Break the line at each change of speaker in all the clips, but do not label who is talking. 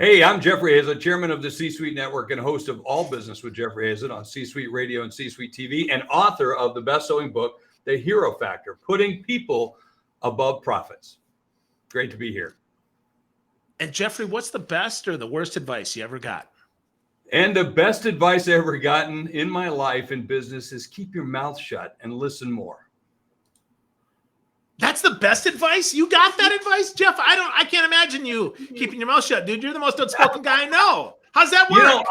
Hey, I'm Jeffrey Hayzlett, chairman of the C-Suite Network and host of All Business with Jeffrey Hayzlett on C-Suite Radio and C-Suite TV, and author of the best-selling book, The Hero Factor, Putting People Above Profits. Great to be here.
And Jeffrey, what's the best or the worst advice you ever got?
And the best advice I ever gotten in my life in business is keep your mouth shut and listen more.
That's the best advice? You got that advice, Jeff? I can't imagine you keeping your mouth shut, dude. You're the most outspoken guy I know. How's that work?
You know,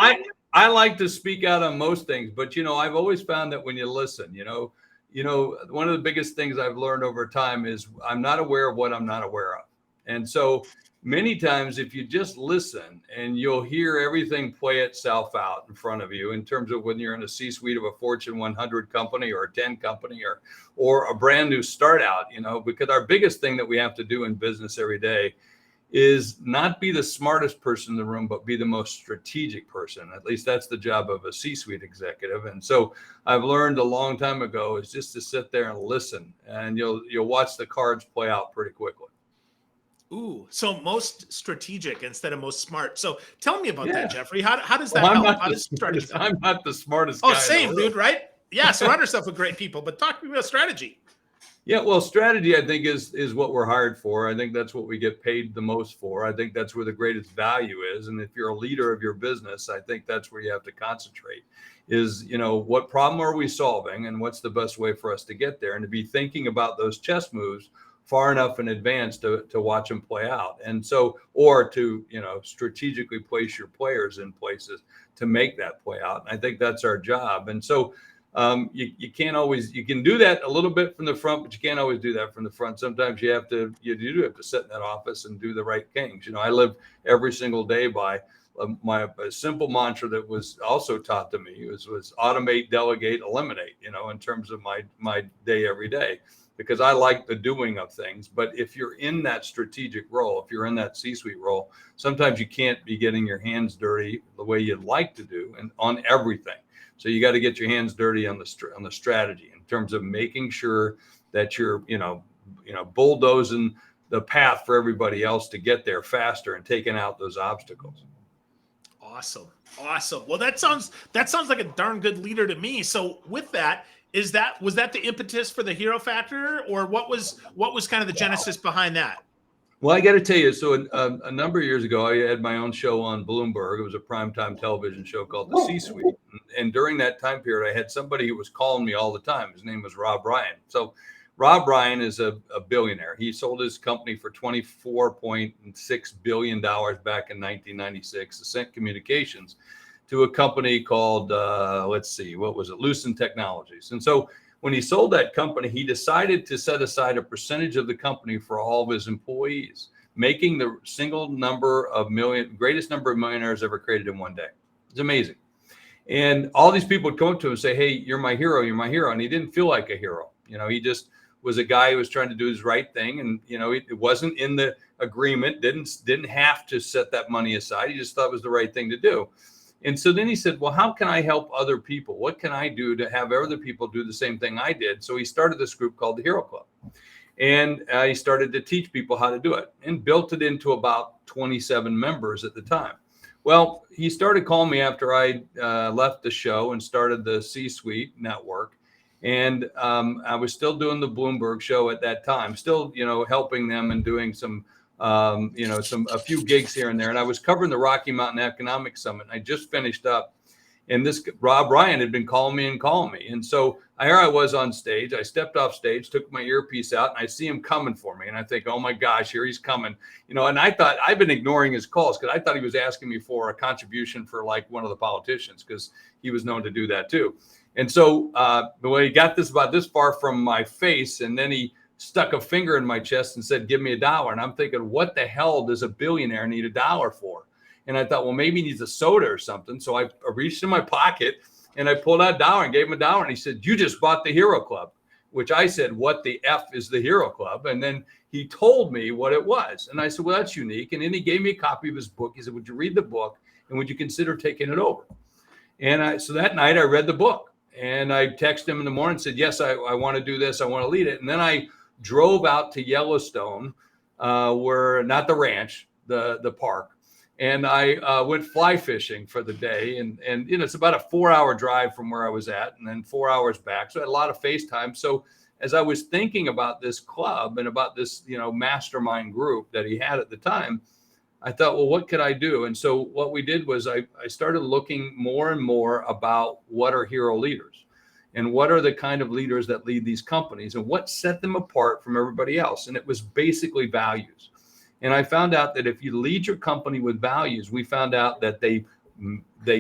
I like to speak out on most things, but I've always found that when you listen, one of the biggest things I've learned over time is I'm not aware of what I'm not aware of. And so many times, if you just listen and you'll hear everything play itself out in front of you in terms of when you're in a C-suite of a Fortune 100 company or a 10 company or a brand new start out, because our biggest thing that we have to do in business every day is not be the smartest person in the room, but be the most strategic person. At least that's the job of a C-suite executive. And so I've learned a long time ago is just to sit there and listen, and you'll watch the cards play out pretty quickly.
Ooh, so most strategic instead of most smart. So tell me about that, Jeffrey. How does that help? How does strategy?
I'm not the smartest guy.
Oh, same, dude, right? Yeah, surround yourself with great people, but talk to me about strategy.
Yeah, well, strategy, I think, is what we're hired for. I think that's what we get paid the most for. I think that's where the greatest value is. And if you're a leader of your business, I think that's where you have to concentrate is, what problem are we solving and what's the best way for us to get there, and to be thinking about those chess moves far enough in advance to watch them play out. And so, or to, strategically place your players in places to make that play out. And I think that's our job. And so you can't always, you can do that a little bit from the front, but you can't always do that from the front. Sometimes you do have to sit in that office and do the right things. I live every single day by a simple mantra that was also taught to me was automate, delegate, eliminate, in terms of my day every day. Because I like the doing of things. But if you're in that strategic role, if you're in that C-suite role, sometimes you can't be getting your hands dirty the way you'd like to do and on everything. So you got to get your hands dirty on the strategy in terms of making sure that you're, bulldozing the path for everybody else to get there faster and taking out those obstacles. Awesome.
Well, that sounds like a darn good leader to me. So with that, was that the impetus for the Hero Factor, or what was kind of the genesis behind that?
Well, I got to tell you, so a number of years ago, I had my own show on Bloomberg. It was a primetime television show called The C-Suite. And during that time period, I had somebody who was calling me all the time. His name was Rob Ryan. So Rob Ryan is a billionaire. He sold his company for $24.6 billion back in 1996, Ascent Communications, to a company called, Lucent Technologies. And so when he sold that company, he decided to set aside a percentage of the company for all of his employees, making the greatest number of millionaires ever created in one day. It's amazing. And all these people would come up to him and say, hey, you're my hero. You're my hero. And he didn't feel like a hero. He just was a guy who was trying to do his right thing. And, it wasn't in the agreement, didn't have to set that money aside. He just thought it was the right thing to do. And so then he said, well, how can I help other people? What can I do to have other people do the same thing I did? So he started this group called the Hero Club. And he started to teach people how to do it and built it into about 27 members at the time. Well, he started calling me after I left the show and started the C-Suite Network. And I was still doing the Bloomberg show at that time, still, helping them and doing a few gigs here and there. And I was covering the Rocky Mountain Economic Summit. I just finished up, and this Rob Ryan had been calling me. And so here I was on stage. I stepped off stage, took my earpiece out, and I see him coming for me. And I think, oh my gosh, here he's coming. And I thought I've been ignoring his calls because I thought he was asking me for a contribution for like one of the politicians, because he was known to do that too. And so when he got this about this far from my face, and then he stuck a finger in my chest and said, give me $1. And I'm thinking, what the hell does a billionaire need $1 for? And I thought, well, maybe he needs a soda or something. So I reached in my pocket and I pulled out $1 and gave him $1. And he said, you just bought the Hero Club, which I said, what the F is the Hero Club? And then he told me what it was. And I said, well, that's unique. And then he gave me a copy of his book. He said, would you read the book? And would you consider taking it over? And so that night I read the book, and I texted him in the morning and said, yes, I want to do this. I want to lead it. And then I drove out to Yellowstone, where not the ranch, the park. and I went fly fishing for the day. And it's about a 4-hour drive from where I was at, and then 4 hours back. So I had a lot of FaceTime. So as I was thinking about this club and about this, mastermind group that he had at the time, I thought, well, what could I do? And so what we did was I started looking more and more about what are hero leaders and what are the kind of leaders that lead these companies and what set them apart from everybody else. And it was basically values. And I found out that if you lead your company with values, we found out that they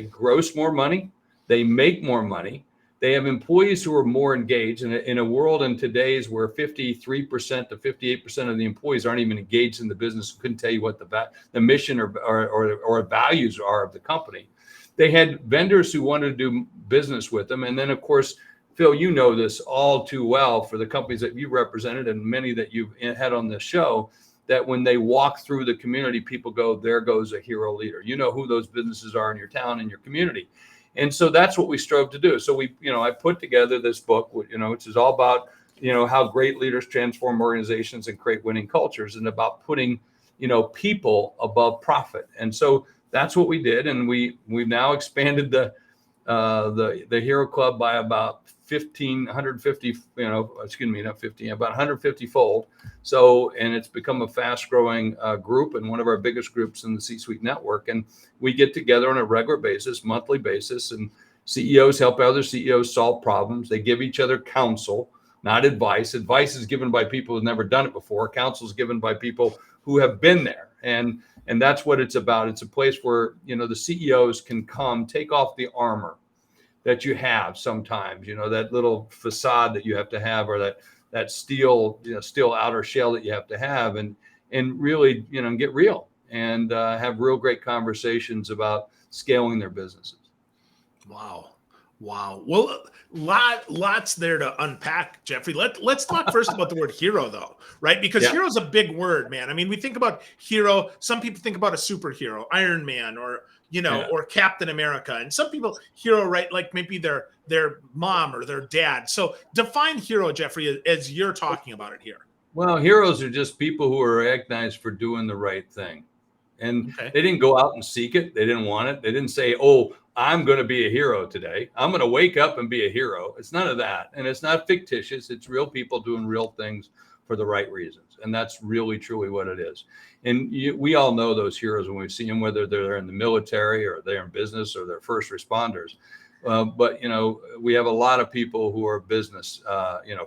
gross more money, they make more money, they have employees who are more engaged. In a world in today's where 53% to 58% of the employees aren't even engaged in the business, couldn't tell you what the mission or values are of the company. They had vendors who wanted to do business with them. And then, of course, Phil, you know this all too well for the companies that you represented and many that you've had on this show, that when they walk through the community, people go, there goes a hero leader. You know who those businesses are in your town, in your community. And so that's what we strove to do. So I put together this book, which is all about, how great leaders transform organizations and create winning cultures, and about putting, people above profit. And so that's what we did. And we've now expanded the Hero Club by about 150, not 15, about 150 fold. So, and it's become a fast growing group and one of our biggest groups in the C-Suite network. And we get together on a regular basis, monthly basis, and CEOs help other CEOs solve problems. They give each other counsel, not advice. Advice is given by people who've never done it before. Counsel is given by people who have been there. And that's what it's about. It's a place where, the CEOs can come, take off the armor that you have sometimes, that little facade that you have to have, or that steel outer shell that you have to have, and really, get real and have real great conversations about scaling their businesses.
Wow. Well, lots there to unpack, Jeffrey. Let's talk first about the word hero, though, right? Because hero is a big word, man. I mean, we think about hero. Some people think about a superhero, Iron Man, or or Captain America, and some people hero, right? Like maybe their mom or their dad. So define hero, Jeffrey, as you're talking about it here.
Well, heroes are just people who are recognized for doing the right thing. And they didn't go out and seek it. They didn't want it. They didn't say, oh, I'm going to be a hero today. I'm going to wake up and be a hero. It's none of that. And it's not fictitious. It's real people doing real things for the right reasons. And that's really, truly what it is. And we all know those heroes when we see them, whether they're in the military or they're in business or they're first responders. But, we have a lot of people who are business,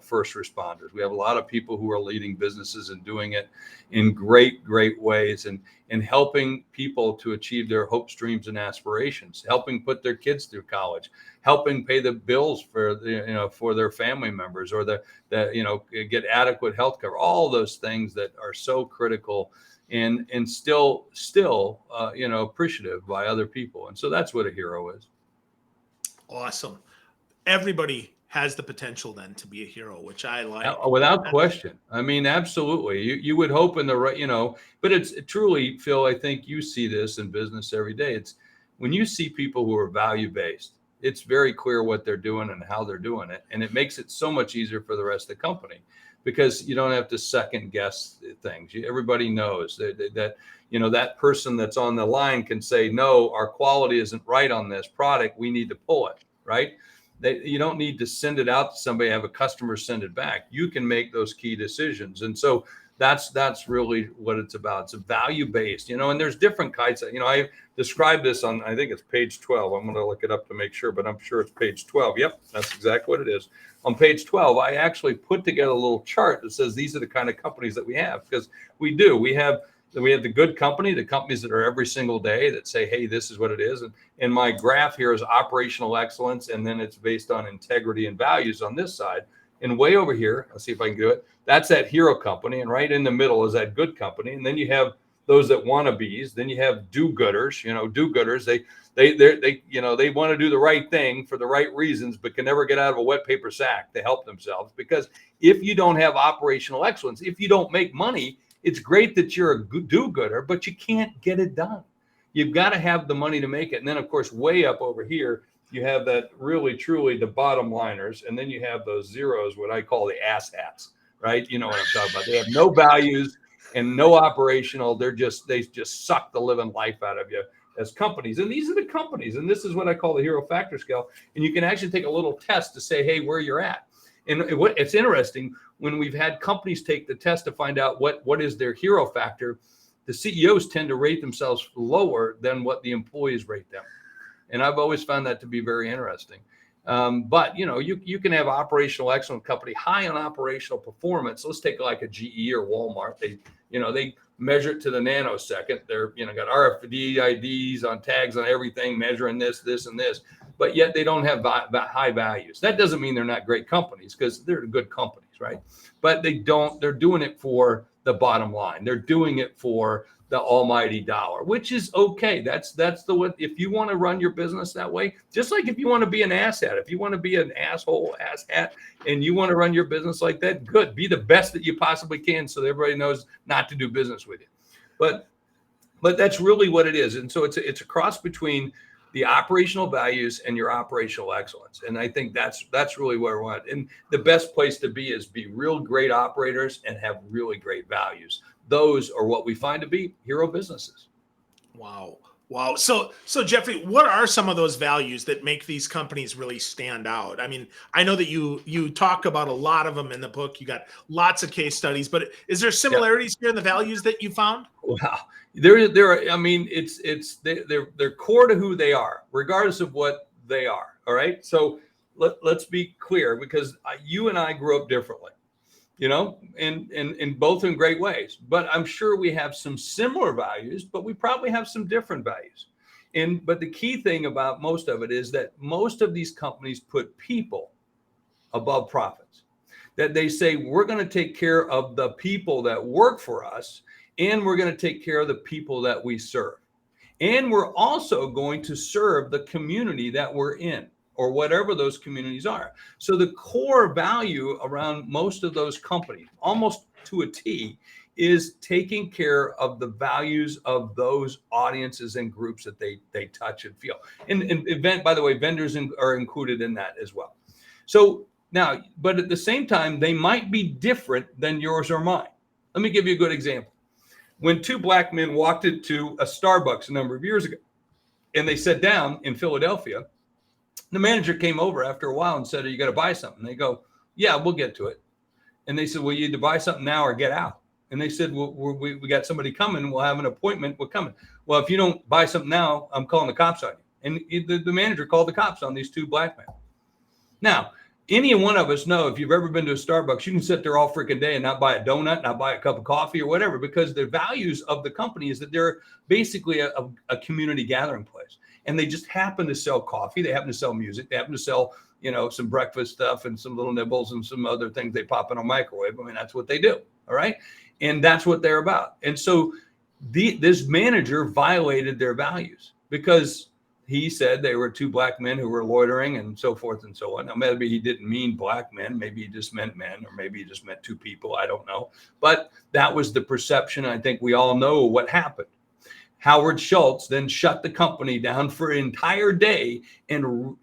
first responders. We have a lot of people who are leading businesses and doing it in great, great ways, and helping people to achieve their hopes, dreams, and aspirations, helping put their kids through college, helping pay the bills for for their family members, or get adequate health care, all those things that are so critical and still appreciative by other people. And so that's what a hero is.
Awesome. Everybody has the potential then to be a hero, which I like.
Without question. I mean, absolutely. You would hope in the right, but it's truly, Phil, I think you see this in business every day. It's when you see people who are value-based, it's very clear what they're doing and how they're doing it. And it makes it so much easier for the rest of the company, because you don't have to second guess things. Everybody knows that that person that's on the line can say, no, our quality isn't right on this product. We need to pull it, right? You don't need to send it out to somebody, have a customer send it back. You can make those key decisions. And so that's really what it's about. It's a value-based, and there's different kinds of, I described this on, I think it's page 12. I'm going to look it up to make sure, but I'm sure it's page 12. Yep, that's exactly what it is. On page 12, I actually put together a little chart that says these are the kind of companies that we have, because we do. We have the good company, the companies that are every single day that say, hey, this is what it is. And my graph here is operational excellence, and then it's based on integrity and values on this side. And way over here, let's see if I can do it. That's that hero company, and right in the middle is that good company. And then you have those that wannabes. Then you have do-gooders. Do-gooders. They want to do the right thing for the right reasons, but can never get out of a wet paper sack to help themselves. Because if you don't have operational excellence, if you don't make money, it's great that you're a do-gooder, but you can't get it done. You've got to have the money to make it. And then, of course, way up over here, you have that really, truly the bottom liners. And then you have those zeros, what I call the ass hats, right? You know what I'm talking about. They have no values. and no operational. They just suck the living life out of you as companies. And these are the companies. And this is what I call the hero factor scale. And you can actually take a little test to say, hey, where you're at. And it's interesting when we've had companies take the test to find out what is their hero factor, the CEOs tend to rate themselves lower than what the employees rate them. And I've always found that to be very interesting. But you can have operational excellent company high on operational performance. Let's take like a GE or Walmart. They measure it to the nanosecond. They're got RFID IDs on tags on everything, measuring this, and this. But yet they don't have high values. That doesn't mean they're not great companies, because they're good companies, right? But they're doing it for the bottom line. They're doing it for the almighty dollar, which is okay. That's the way. If you want to run your business that way, just like if you want to be an asshat, if you want to be an asshole asshat and you want to run your business like that, good. Be the best that you possibly can so that everybody knows not to do business with you. But that's really what it is. And so it's a cross between the operational values and your operational excellence. And I think that's really where we want. And the best place to be is be real great operators and have really great values. Those are what we find to be hero businesses.
Wow. So Jeffrey, what are some of those values that make these companies really stand out? I mean, I know that you talk about a lot of them in the book. You got lots of case studies, but is there similarities here in the values that you found?
Wow. There are. I mean, they're core to who they are, regardless of what they are. All right. So let's be clear, because you and I grew up differently, and both in great ways. But I'm sure we have some similar values, but we probably have some different values. But the key thing about most of it is that most of these companies put people above profits. That they say, we're going to take care of the people that work for us, and we're going to take care of the people that we serve. And we're also going to serve the community that we're in, or whatever those communities are. So the core value around most of those companies, almost to a T, is taking care of the values of those audiences and groups that they touch and feel. And by the way, vendors are included in that as well. So now, but at the same time, they might be different than yours or mine. Let me give you a good example. When two black men walked into a Starbucks a number of years ago, and they sat down in Philadelphia, the manager came over after a while and said, "Are you going to buy something?" They go, "Yeah, we'll get to it." And they said, "Well, you either buy something now or get out." And they said, "Well, we got somebody coming. We'll have an appointment. We're coming." "Well, if you don't buy something now, I'm calling the cops on you." And the manager called the cops on these two black men. Now, any one of us know, if you've ever been to a Starbucks, you can sit there all freaking day and not buy a donut, not buy a cup of coffee or whatever, because the values of the company is that they're basically a community gathering place. And they just happen to sell coffee. They happen to sell music. They happen to sell, some breakfast stuff and some little nibbles and some other things they pop in a microwave. I mean, that's what they do. All right. And that's what they're about. And so this manager violated their values because he said they were two black men who were loitering and so forth and so on. Now, maybe he didn't mean black men. Maybe he just meant men, or maybe he just meant two people. I don't know. But that was the perception. I think we all know what happened. Howard Schultz then shut the company down for an entire day and,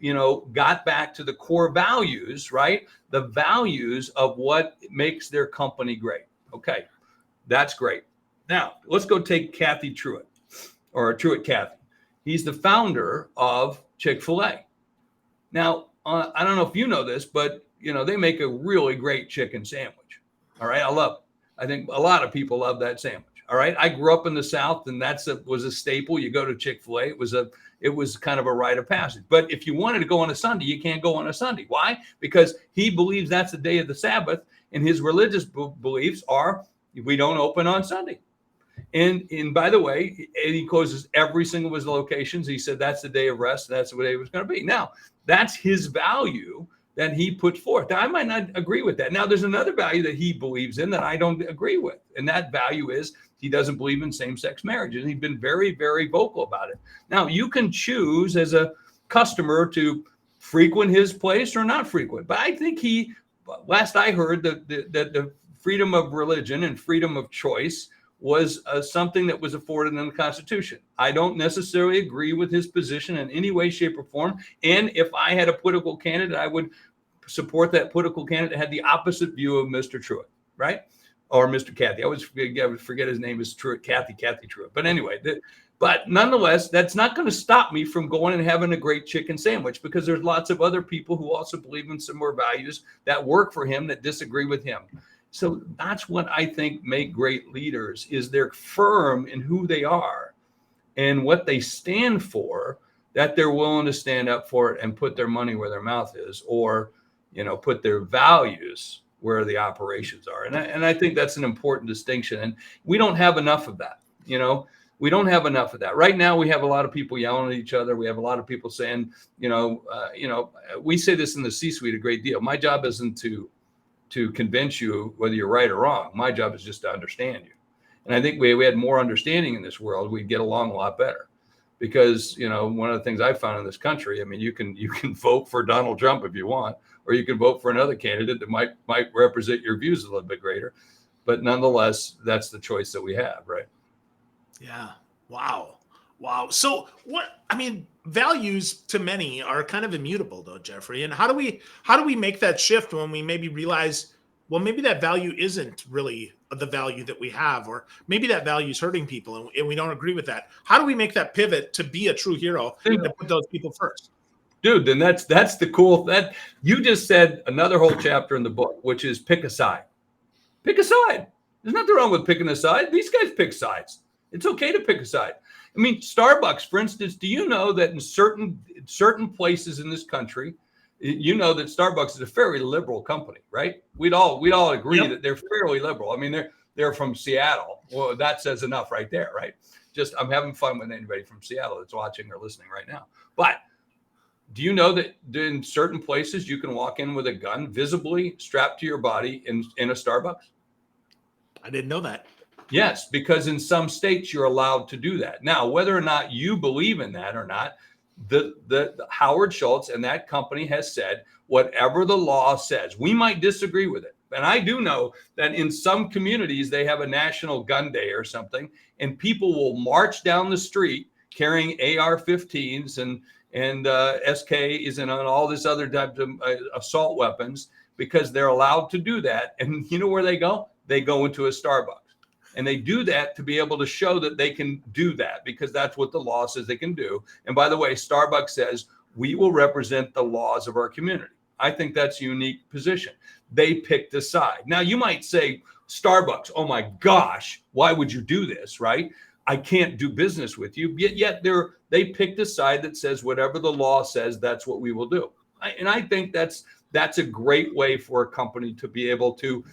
got back to the core values, right? The values of what makes their company great. Okay, that's great. Now, let's go take Kathy Truitt, or Truitt Kathy. He's the founder of Chick-fil-A. Now, I don't know if you know this, but, they make a really great chicken sandwich. All right, I love it. I think a lot of people love that sandwich. All right. I grew up in the South, and was a staple. You go to Chick-fil-A. It was kind of a rite of passage. But if you wanted to go on a Sunday, you can't go on a Sunday. Why? Because he believes that's the day of the Sabbath, and his religious beliefs are we don't open on Sunday. And by the way, he closes every single of his locations. He said that's the day of rest. That's the day it was going to be. Now, that's his value that he put forth. Now, I might not agree with that. Now, there's another value that he believes in that I don't agree with. And that value is he doesn't believe in same-sex marriage. And he's been very, very vocal about it. Now, you can choose as a customer to frequent his place or not frequent. But I think last I heard, that the freedom of religion and freedom of choice was something that was afforded in the Constitution. I don't necessarily agree with his position in any way, shape, or form. And if I had a political candidate, I would support that political candidate that had the opposite view of Mr. Truitt, right? or Mr. Kathy. I always forget his name is Truitt, Kathy Truitt. But anyway, but nonetheless, that's not going to stop me from going and having a great chicken sandwich, because there's lots of other people who also believe in similar values that work for him that disagree with him. So that's what I think make great leaders, is they're firm in who they are and what they stand for, that they're willing to stand up for it and put their money where their mouth is, or, put their values where the operations are. And I think that's an important distinction. And we don't have enough of that. We don't have enough of that. Right now, we have a lot of people yelling at each other. We have a lot of people saying, we say this in the C-suite a great deal. My job isn't to convince you whether you're right or wrong. My job is just to understand you. And I think we had more understanding in this world, we'd get along a lot better. Because, one of the things I found in this country, I mean, you can vote for Donald Trump if you want, or you can vote for another candidate that might represent your views a little bit greater. But nonetheless, that's the choice that we have, right?
Yeah. Wow. So values to many are kind of immutable though, Jeffrey. And how do we make that shift when we maybe realize, well, maybe that value isn't really the value that we have, or maybe that value is hurting people and we don't agree with that. How do we make that pivot to be a true hero and put those people first?
Dude, then that's the cool, that you just said another whole chapter in the book, which is pick a side. Pick a side. There's nothing wrong with picking a side. These guys pick sides. It's okay to pick a side. I mean, Starbucks, for instance, do you know that in certain places in this country, that Starbucks is a fairly liberal company, right? We'd all agree that they're fairly liberal. I mean, they're from Seattle. Well, that says enough right there, right? Just, I'm having fun with anybody from Seattle that's watching or listening right now. But do you know that in certain places you can walk in with a gun visibly strapped to your body in a Starbucks?
I didn't know that.
Yes, because in some states you're allowed to do that. Now, whether or not you believe in that or not, the Howard Schultz and that company has said whatever the law says. We might disagree with it. And I do know that in some communities they have a national gun day or something, and people will march down the street carrying AR-15s and SKs and all this other type of assault weapons, because they're allowed to do that. And you know where they go? They go into a Starbucks. And they do that to be able to show that they can do that, because that's what the law says they can do. And by the way, Starbucks says, we will represent the laws of our community. I think that's a unique position. They picked a side. Now, you might say, Starbucks, oh my gosh, why would you do this, right? I can't do business with you. Yet they picked a side that says whatever the law says, that's what we will do. And I think that's a great way for a company to be able to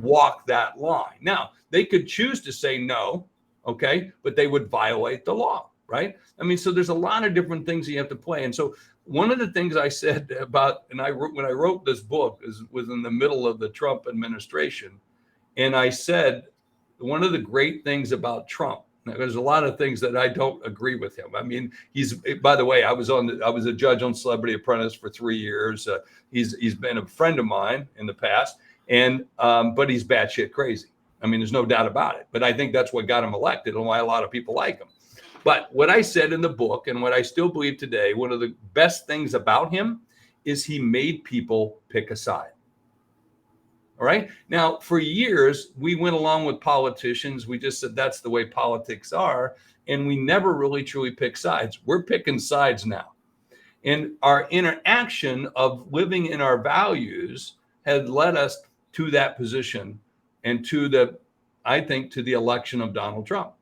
walk that line. Now, they could choose to say no, okay, but they would violate the law, right? I mean, so there's a lot of different things you have to play. And so one of the things I said about, when I wrote this book was in the middle of the Trump administration. And I said, one of the great things about Trump, now, there's a lot of things that I don't agree with him. I mean, by the way, I was a judge on Celebrity Apprentice for 3 years. He's been a friend of mine in the past, but he's batshit crazy. I mean, there's no doubt about it. But I think that's what got him elected and why a lot of people like him. But what I said in the book, and what I still believe today, one of the best things about him is he made people pick a side. All right. Now, for years, we went along with politicians. We just said that's the way politics are. And we never really truly pick sides. We're picking sides now. And our interaction of living in our values has led us to that position and to the election of Donald Trump.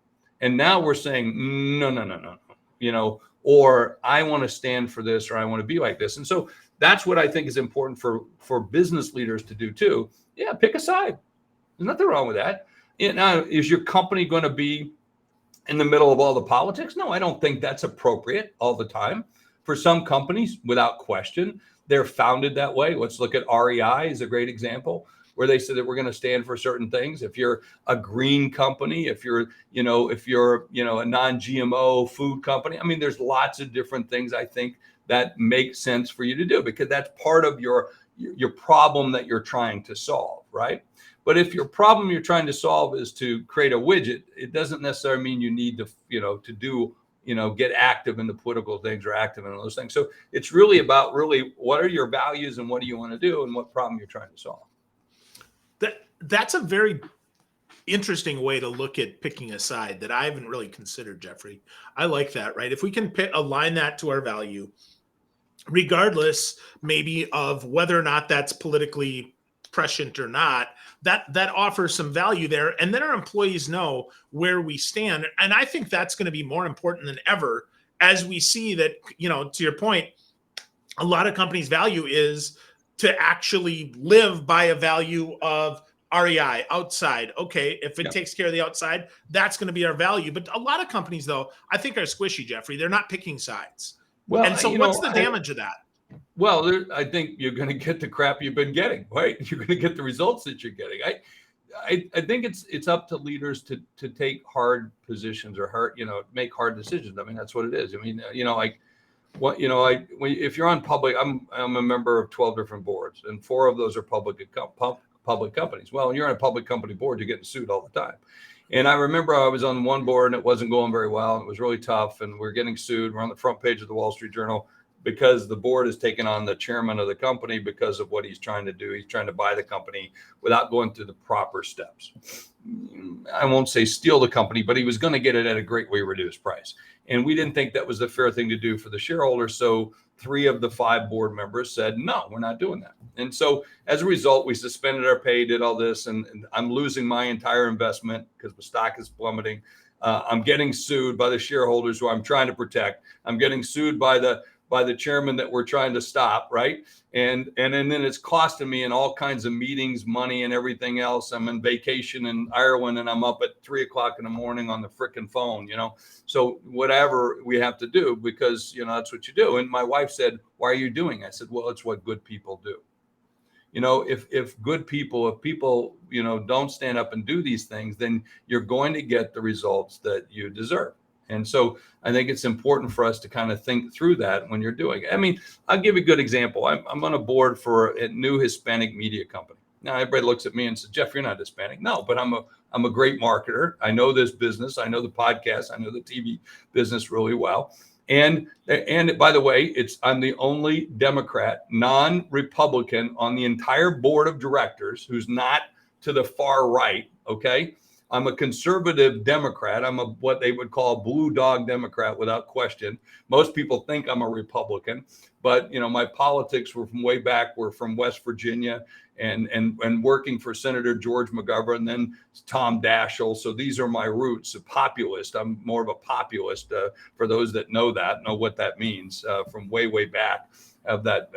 And now we're saying, no, or I want to stand for this, or I want to be like this. And so that's what I think is important for business leaders to do too. Yeah, pick a side. There's nothing wrong with that. Now, is your company going to be in the middle of all the politics? No, I don't think that's appropriate all the time. For some companies, without question, they're founded that way. Let's look at REI is a great example, where they said that we're going to stand for certain things. If you're a green company, if you're a non-GMO food company, I mean, there's lots of different things I think that make sense for you to do, because that's part of your problem that you're trying to solve, right? But if your problem you're trying to solve is to create a widget, it doesn't necessarily mean you need to get active in the political things or active in those things. So it's really about what are your values and what do you want to do and what problem you're trying to solve.
That's a very interesting way to look at picking a side that I haven't really considered, Jeffrey. I like that, right? If we can align that to our value, regardless maybe of whether or not that's politically prescient or not, that offers some value there. And then our employees know where we stand. And I think that's going to be more important than ever as we see that, to your point, a lot of companies' value is to actually live by a value of REI outside. Okay, if it takes care of the outside, that's going to be our value. But a lot of companies, though, I think are squishy, Jeffrey. They're not picking sides.
Well,
and so what's the damage of that?
Well, I think you're going to get the crap you've been getting, right? You're going to get the results that you're getting. I think it's up to leaders to take hard positions or make hard decisions. I mean, that's what it is. I mean, if you're on public, I'm a member of 12 different boards, and 4 of those are public companies. Well, when you're on a public company board, you're getting sued all the time. And I remember I was on one board and it wasn't going very well. And it was really tough, and we're getting sued. We're on the front page of the Wall Street Journal because the board has taken on the chairman of the company because of what he's trying to do. He's trying to buy the company without going through the proper steps. I won't say steal the company, but he was going to get it at a greatly reduced price. And we didn't think that was the fair thing to do for the shareholders. So 3 of the 5 board members said, no, we're not doing that. And so as a result, we suspended our pay, did all this, and I'm losing my entire investment because the stock is plummeting. I'm getting sued by the shareholders who I'm trying to protect. I'm getting sued by the chairman that we're trying to stop, right? And then it's costing me in all kinds of meetings, money, and everything else. I'm on vacation in Ireland, and I'm up at 3:00 in the morning on the frickin' phone, So whatever we have to do, because that's what you do. And my wife said, "Why are you doing it?" I said, "Well, it's what good people do." If people don't stand up and do these things, then you're going to get the results that you deserve. And so I think it's important for us to kind of think through that when you're doing it. I mean, I'll give you a good example. I'm on a board for a new Hispanic media company. Now everybody looks at me and says, "Jeff, you're not Hispanic." No, but I'm a great marketer. I know this business. I know the podcast. I know the TV business really well. And by the way, I'm the only Democrat, non-Republican on the entire board of directors who's not to the far right. Okay. I'm a conservative Democrat. I'm what they would call a blue dog Democrat without question. Most people think I'm a Republican, but my politics were from way back. We're from West Virginia and working for Senator George McGovern and then Tom Daschle. So these are my roots, a populist. I'm more of a populist for those that know what that means from way back of that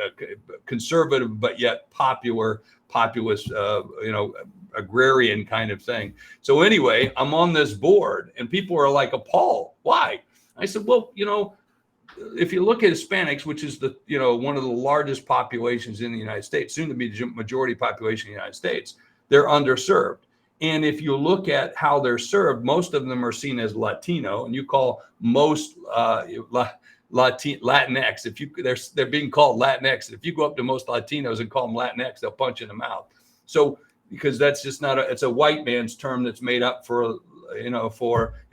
conservative, but yet populist, agrarian kind of thing. So anyway, I'm on this board and people are like appalled. Why? I said, well, if you look at Hispanics, which is one of the largest populations in the United States, soon to be the majority population in the United States, they're underserved. And if you look at how they're served, most of them are seen as Latino, and you call most Latinx. If they're being called Latinx. If you go up to most Latinos and call them Latinx, they'll punch you in the mouth. So because that's just not it's a white man's term that's made up for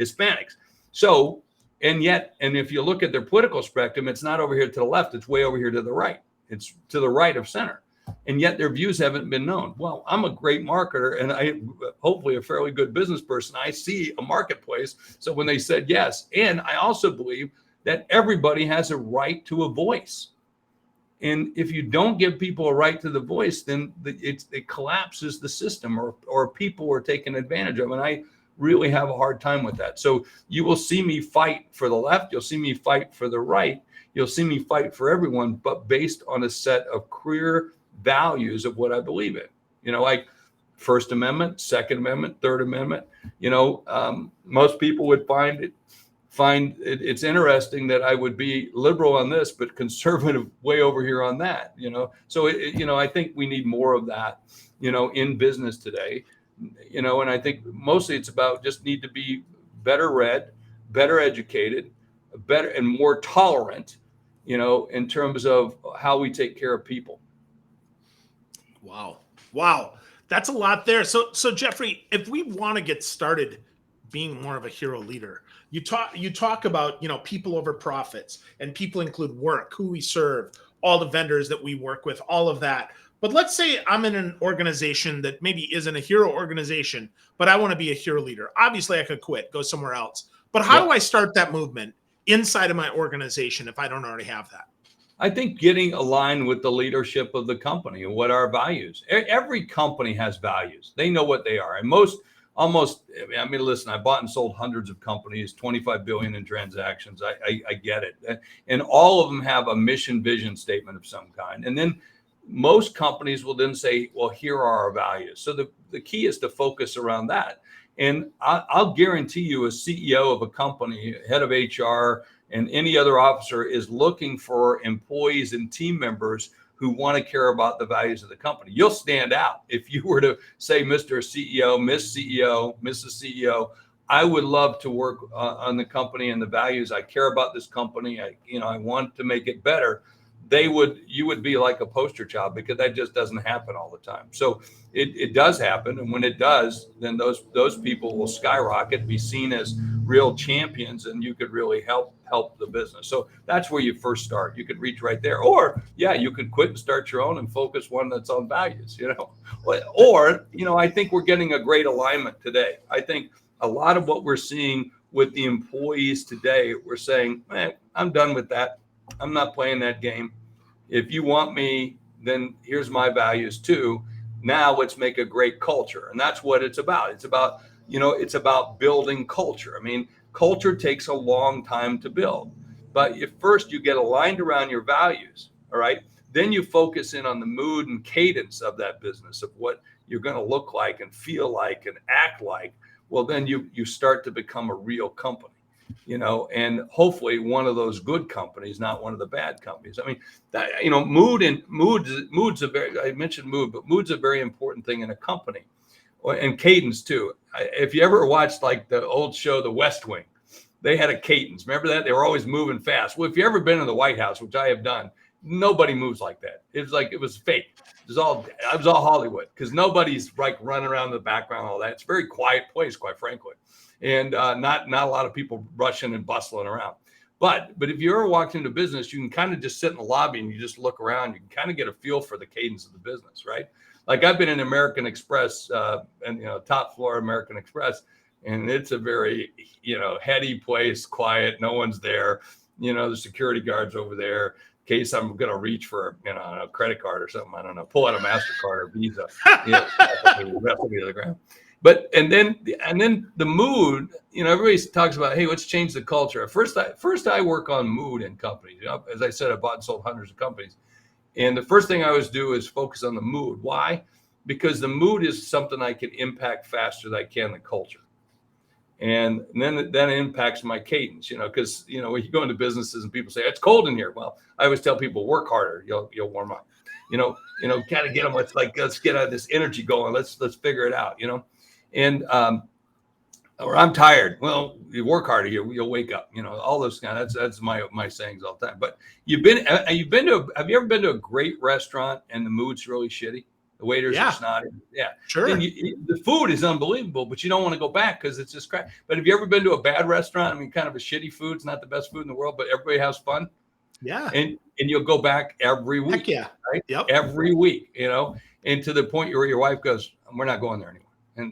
Hispanics. So, and if you look at their political spectrum, it's not over here to the left, it's way over here to the right. It's to the right of center. And yet their views haven't been known. Well, I'm a great marketer and I hopefully a fairly good business person. I see a marketplace. So when they said yes, and I also believe that everybody has a right to a voice. And if you don't give people a right to the voice, then it collapses the system or people are taken advantage of. And I really have a hard time with that. So you will see me fight for the left. You'll see me fight for the right. You'll see me fight for everyone, but based on a set of clear values of what I believe in, like First Amendment, Second Amendment, Third Amendment. Most people would find it's interesting that I would be liberal on this, but conservative way over here on that, So, I think we need more of that, in business today, and I think mostly it's about just need to be better read, better educated, better and more tolerant, in terms of how we take care of people.
Wow. That's a lot there. So Jeffrey, if we want to get started being more of a hero leader, you talk about, people over profits, and people include work, who we serve, all the vendors that we work with, all of that. But let's say I'm in an organization that maybe isn't a hero organization, but I want to be a hero leader. Obviously, I could quit, go somewhere else. But how do I start that movement inside of my organization if I don't already have that?
I think getting aligned with the leadership of the company and what our values. Every company has values. They know what they are. And I mean, listen, I bought and sold hundreds of companies, 25 billion in transactions. I get it. And all of them have a mission vision statement of some kind. And then most companies will then say, well, here are our values. So the key is to focus around that. And I'll guarantee you, a CEO of a company, head of HR, and any other officer is looking for employees and team members who want to care about the values of the company. You'll stand out if you were to say, Mr. CEO, Miss CEO, Mrs. CEO, I would love to work on the company and the values. I care about this company. I want to make it better. You would be like a poster child, because that just doesn't happen all the time. So it does happen. And when it does, then those people will skyrocket, be seen as real champions, and you could really help the business. So that's where you first start. You could reach right there, or you could quit and start your own and focus one that's on values, or, I think we're getting a great alignment today. I think a lot of what we're seeing with the employees today, we're saying, I'm done with that. I'm not playing that game. If you want me, then here's my values too. Now let's make a great culture. And that's what it's about. It's about building culture. I mean, culture takes a long time to build, but if first you get aligned around your values, all right, then you focus in on the mood and cadence of that business, of what you're going to look like and feel like and act like. Well, then you start to become a real company. And hopefully one of those good companies, not one of the bad companies. I mean, that, mood's I mentioned mood, but mood's a very important thing in a company, and cadence too. If you ever watched like the old show, The West Wing, they had a cadence. Remember that? They were always moving fast. Well, if you ever been in the White House, which I have done, nobody moves like that. It was fake. It was all Hollywood, because nobody's like running around in the background, all that. It's a very quiet place, quite frankly. And not a lot of people rushing and bustling around. But if you ever walked into business, you can kind of just sit in the lobby and you just look around. You can kind of get a feel for the cadence of the business, right? Like I've been in American Express and top floor American Express, and it's a very heady place, quiet. No one's there. The security guard's over there in case I'm going to reach for a credit card or something. I don't know. Pull out a MasterCard or Visa. Wrestle me to the ground. But and then the mood, everybody talks about, hey, let's change the culture. First I work on mood in companies. As I said, I bought and sold hundreds of companies. And the first thing I always do is focus on the mood. Why? Because the mood is something I can impact faster than I can the culture. And then it impacts my cadence, because, when you go into businesses and people say, it's cold in here. Well, I always tell people, work harder. You'll warm up, kind of get them. Let's get this energy going. Let's figure it out, And or I'm tired. Well, you work harder, you'll wake up. All those kind of, that's my sayings all the time. But have you ever been to a great restaurant and the mood's really shitty? The waiters are snotty. Yeah,
sure.
The food is unbelievable, but you don't want to go back because it's just crap. But have you ever been to a bad restaurant? I mean, kind of a shitty food. It's not the best food in the world, but everybody has fun.
Yeah.
And you'll go back every week.
Heck yeah.
Right?
Yep.
Every week, and to the point where your wife goes, we're not going there anymore.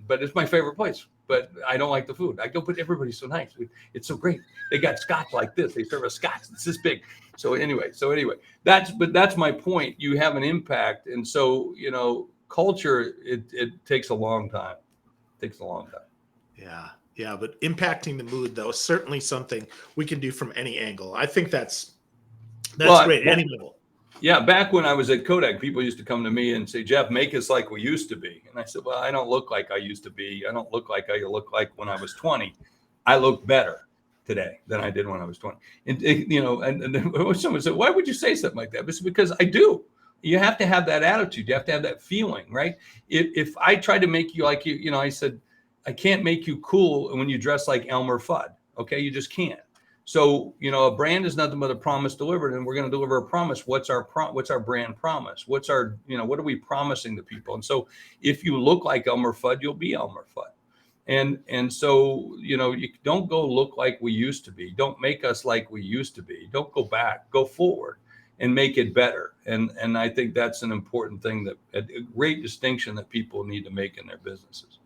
But it's my favorite place, but I don't like the food. I go, but everybody's so nice. It's so great. They got scotch like this. They serve us scotch. It's this big. So anyway, that's my point. You have an impact. And so, culture, it takes a long time.
Yeah. Yeah. But impacting the mood, though, is certainly something we can do from any angle. I think that's great. Any level.
Yeah, back when I was at Kodak, people used to come to me and say, Jeff, make us like we used to be. And I said, well, I don't look like I used to be. I don't look like I looked like when I was 20. I look better today than I did when I was 20. And then someone said, why would you say something like that? It's because I do. You have to have that attitude. You have to have that feeling, right? If I try to make you like I said, I can't make you cool when you dress like Elmer Fudd. Okay, you just can't. So, a brand is nothing but a promise delivered, and we're going to deliver a promise. What's our brand promise? What's our, what are we promising to people? And so if you look like Elmer Fudd, you'll be Elmer Fudd. And so, you don't go look like we used to be. Don't make us like we used to be. Don't go back, go forward. and make it better. And I think that's an important thing, that a great distinction that people need to make in their businesses.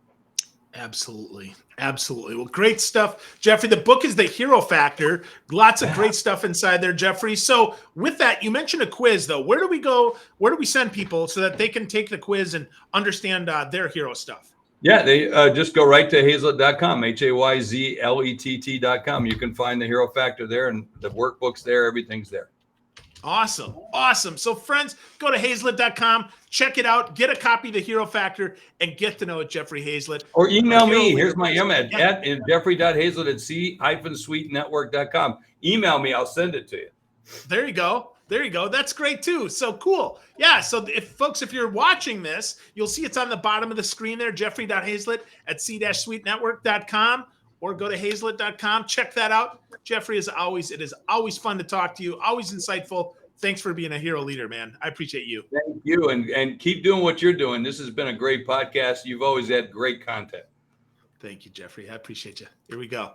Absolutely. Well, great stuff, Jeffrey. The book is The Hero Factor. Lots of great stuff inside there, Jeffrey. So with that, you mentioned a quiz, though. Where do we go? Where do we send people so that they can take the quiz and understand their hero stuff?
Yeah, they just go right to Hayzlett.com, HAYZLETT.com. You can find the Hero Factor there, and the workbook's there. Everything's there.
Awesome. So friends, go to Hayzlett.com, check it out, get a copy of The Hero Factor, and get to know Jeffrey Hayzlett.
Or email me. Here's my email at Jeffrey.Hayzlett@cIphenSuiteNetwork.com. Email me. I'll send it to you.
There you go. That's great too. So cool. Yeah. So if you're watching this, you'll see it's on the bottom of the screen there, Jeffrey.Hayzlett@c-suitenetwork.com, or go to Hayzlett.com. Check that out. Jeffrey, it is always fun to talk to you. Always insightful. Thanks for being a hero leader, man. I appreciate you.
Thank you. And keep doing what you're doing. This has been a great podcast. You've always had great content.
Thank you, Jeffrey. I appreciate you. Here we go.